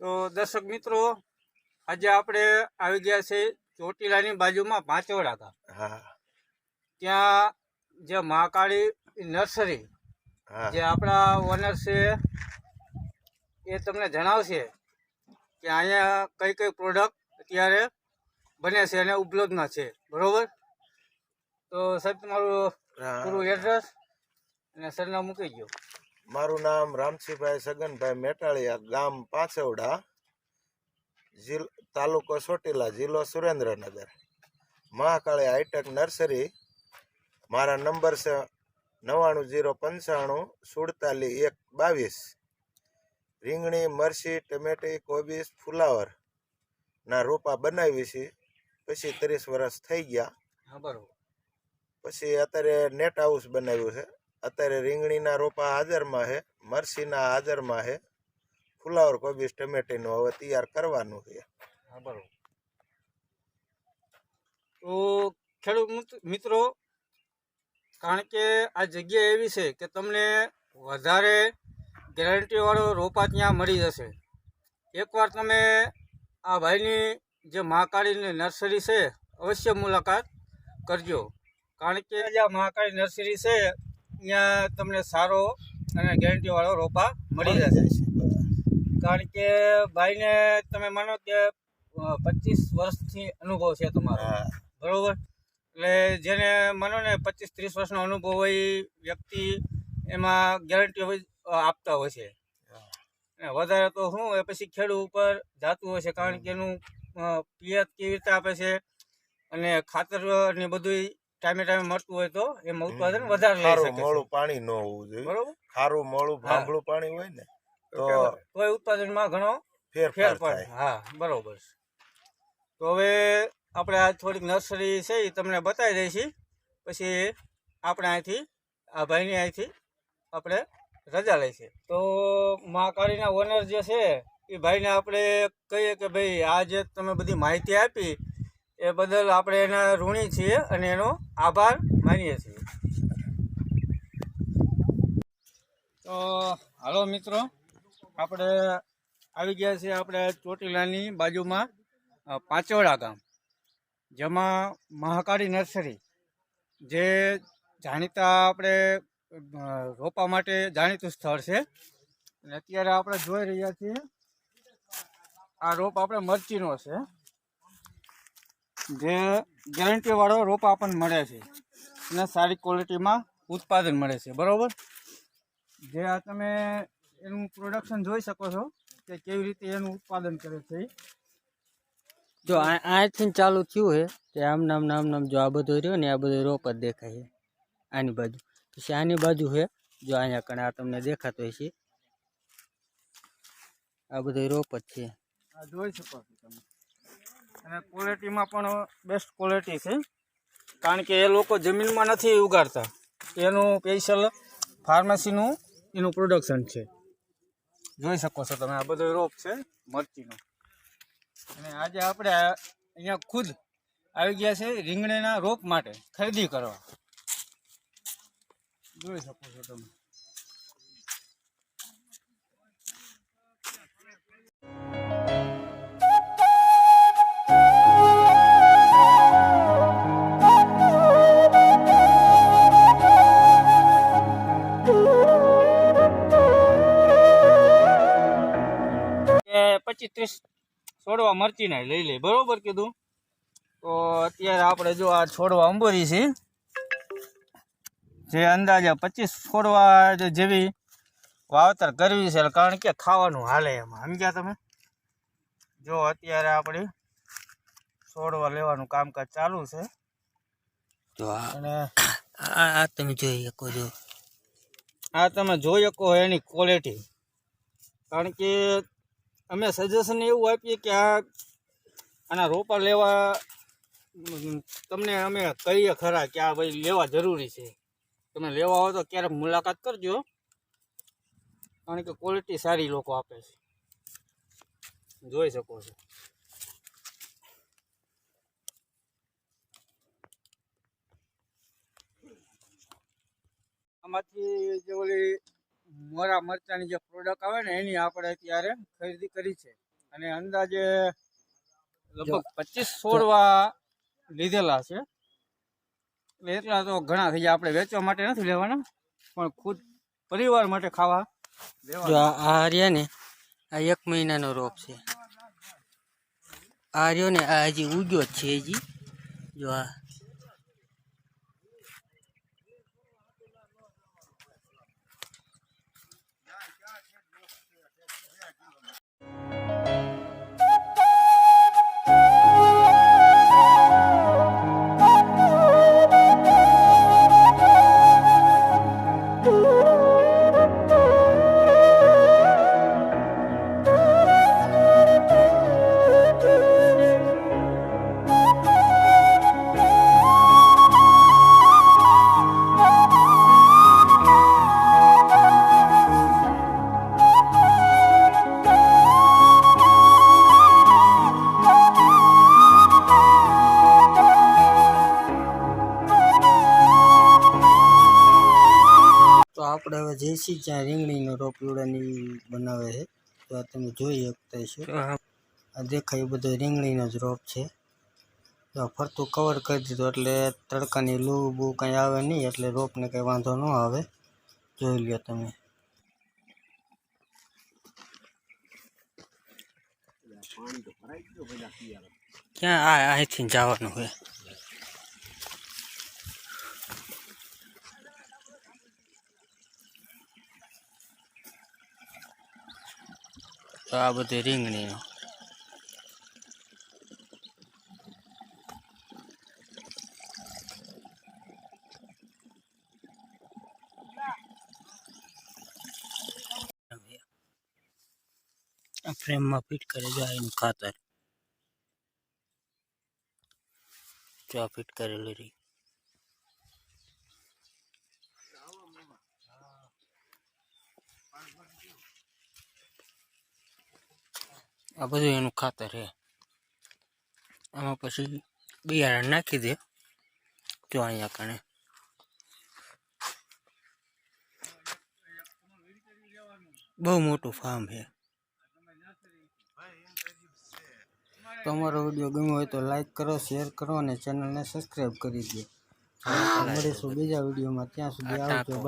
તો દર્શક મિત્રો, આજે આપણે આવી ગયા છે ચોટીલાની બાજુમાં પાંચોડા ગામ. હા ત્યાં જે મહાકાળી નર્સરી હા જે આપણા ઓનર છે એ તમને જણાવશે કે અહીંયા કઈ કઈ પ્રોડક્ટ અત્યારે બને છે અને ઉપલબ્ધમાં છે. બરોબર? તો સાહેબ તમારું પૂરું એડ્રેસ અને સરનામું મૂકી ગયો. મારું નામ રામસિંહભાઈ સગનભાઈ મેટાળિયા, ગામ પાંચવડા, તાલુકો ચોટીલા, જિલ્લો સુરેન્દ્રનગર. Mahakali hi-tech nursery. મારા નંબર છે 9905547122. રીંગણી, મરચી, ટમેટી, કોબીજ, ફુલાવર ના રોપા બનાવી છે. પછી 30 વર્ષ થઈ ગયા. હા, બરોબર. પછી અત્યારે નેટ હાઉસ બનાવ્યું છે. અત્યારે રીંગણીના રોપા હાજરમાં છે, મરચીના હાજરમાં છે, ફુલાવર, કોબીજ, ટમેટીનું હવે તૈયાર કરવાનું છે. હા, બરોબર. તો ખેડૂત મિત્રો, કારણ કે આ જગ્યા એવી છે કે તમને વધારે ગેરંટીવાળો રોપા ત્યાં મળી જશે. એકવાર તમે આ ભાઈની જે મહાકાળીની નર્સરી છે અવશ્ય મુલાકાત કરજો. કારણ કે જ્યાં મહાકાળી નર્સરી છે ત્યાં તમને સારો અને ગેરંટીવાળો રોપા મળી જશે. કારણ કે ભાઈને તમે માનો કે 25 વર્ષથી અનુભવ છે તમારો. બરોબર? એટલે જેને માનો ને 25-30 વર્ષનો અનુભવ હોય વ્યક્તિ એમાં ગેરંટી આપતા હોય છે. વધારે તો શું એ પછી ખેડૂત ઉપર જતું હોય છે. કારણ કે એનું પિયત કેવી રીતે આપે છે અને ખાતર ને બધું ટાઈમે ટાઈમે મળતું હોય તો એમાં ઉત્પાદન વધારે લઈ શકે છે. મોળું પાણી ન હોવું જોઈએ. બરોબર? ખારું મોળું ભાંભળું પાણી હોય ને તો ઉત્પાદનમાં ઘણો ફેરફાર પડે. થાય. હા, બરોબર. તો હવે આપણે આ થોડીક નર્સરી છે એ તમને બતાવી દઈશી. પછી આપણે અહીંથી આ ભાઈની અહીંથી આપણે રજા લઈશું. તો મહાકાળીના ઓનર જે છે એ ભાઈને આપણે કહીએ કે ભાઈ આ જે તમે બધી માહિતી આપી એ બદલ આપણે એના ઋણી છીએ અને એનો આભાર માનીએ છીએ. તો હાલો મિત્રો, આપણે આવી ગયા છીએ આપણે ચોટીલાની બાજુમાં પાંચોડા ગામ, જેમાં મહાકાળી નર્સરી જે જાણીતા આપણે રોપા માટે જાણીતું સ્થળ છે. અને અત્યારે આપણે જોઈ રહ્યા છીએ આ રોપ આપણે મરચીનો છે, જે ગેરંટીવાળો રોપ આપણને મળે છે અને સારી ક્વોલિટીમાં ઉત્પાદન મળે છે. બરાબર? જે આ તમે એનું પ્રોડક્શન જોઈ શકો છો કે કેવી રીતે એનું ઉત્પાદન કરે છે. જો અહીંથી ચાલુ થયું છે તે આમ નામ જો આ બધું રહ્યો ને આ બધું રોપ જ દેખાય છે આની બાજુ. પછી આની બાજુ છે જો અહીંયા કણે આ તમને દેખાતો હોય છે આ બધું રોપ જ છે. આ જોઈ શકો છો તમે. અને ક્વોલિટીમાં પણ બેસ્ટ ક્વોલિટી છે. કારણ કે એ લોકો જમીનમાં નથી ઉગાડતા, એનું સ્પેશિયલ ફાર્મસીનું એનું પ્રોડક્શન છે. જોઈ શકો છો તમે, આ બધો રોપ છે મરચીનો. અને આજે આપણે અહીંયા ખુદ આવી ગયા છે રીંગણીના રોપ માટે ખરીદી કરવા. જોઈ શકો છો તમે. કે 25-30 છોડવા મરચીના લઈ લે. બરોબર કીધું? તો અત્યારે આપણે જો આ છોડવા અંબોરી છે, જે અંદાજે 25 છોડવા જેવી વાવતર કરવી છે. કારણ કે ખાવાનું હાલે એમાં. સમજ્યા તમે? જો અત્યારે આપણે છોડવા લેવાનું કામકાજ ચાલુ છે. તો અને આ તમે જોઈ શકો છો, આ તમે જોઈ શકો એની ક્વોલિટી. કારણ કે અમે સજેશન એવું આપીએ કે આના રોપા લેવા તમને અમે કહીએ ખરા કે આ ભાઈ લેવા જરૂરી છે. તમે લેવા હોય તો ક્યારેક મુલાકાત કરજો. કારણ કે ક્વોલિટી સારી લોકો આપે છે. જોઈ શકો છો. આમાંથી જે ઓલી મોરા મરચાની જે પ્રોડક્ટ આવે ને એની આપણે અત્યારે ખરીદી કરી છે. અને અંદાજે લગભગ 25 છોડવા લીધેલા છે. એટલે એટલા તો ઘણા થઈ જાય. આપણે વેચવા માટે નથી લેવાના, પણ ખુદ પરિવાર માટે ખાવા જો લેવાના. આ રહ્યા ને, આ 1 મહિનાનો રોપ છે. આ રહ્યો ને, આ હજી ઉગ્યો જ છે હજી. જો આ તો આપણે હવે જઈશી જ્યાં રીંગણીનો રોપ એવડાની બનાવે છે. તો આ તમે જોઈ શકતા છો. આ દેખાય એ બધો રીંગણીનો જ રોપ છે. તો આ ફરતું કવર કરી દીધું એટલે તડકાની લૂ બૂ કંઈ આવે નહીં, એટલે રોપને કંઈ વાંધો ન આવે. જોઈ લ્યો તમે. ક્યાં અહીંથી જવાનું હોય. તો આ બધું રીંગણીનો. આ ફ્રેમમાં ફિટ કરે જાય એનું ખાતર. જો આ ફિટ કરેલું રહી. આ બધું એનું ખાતર છે. આમાં પછી બિયારણ નાખી દે. જો અહીંયા કણે બહુ મોટું ફાર્મ છે. તમારો વિડીયો ગમ્યો હોય તો લાઈક કરો, શેર કરો અને ચેનલને સબસ્ક્રાઈબ કરી દો. મળીશું બીજા વિડીયોમાં. ત્યાં સુધી આવજો.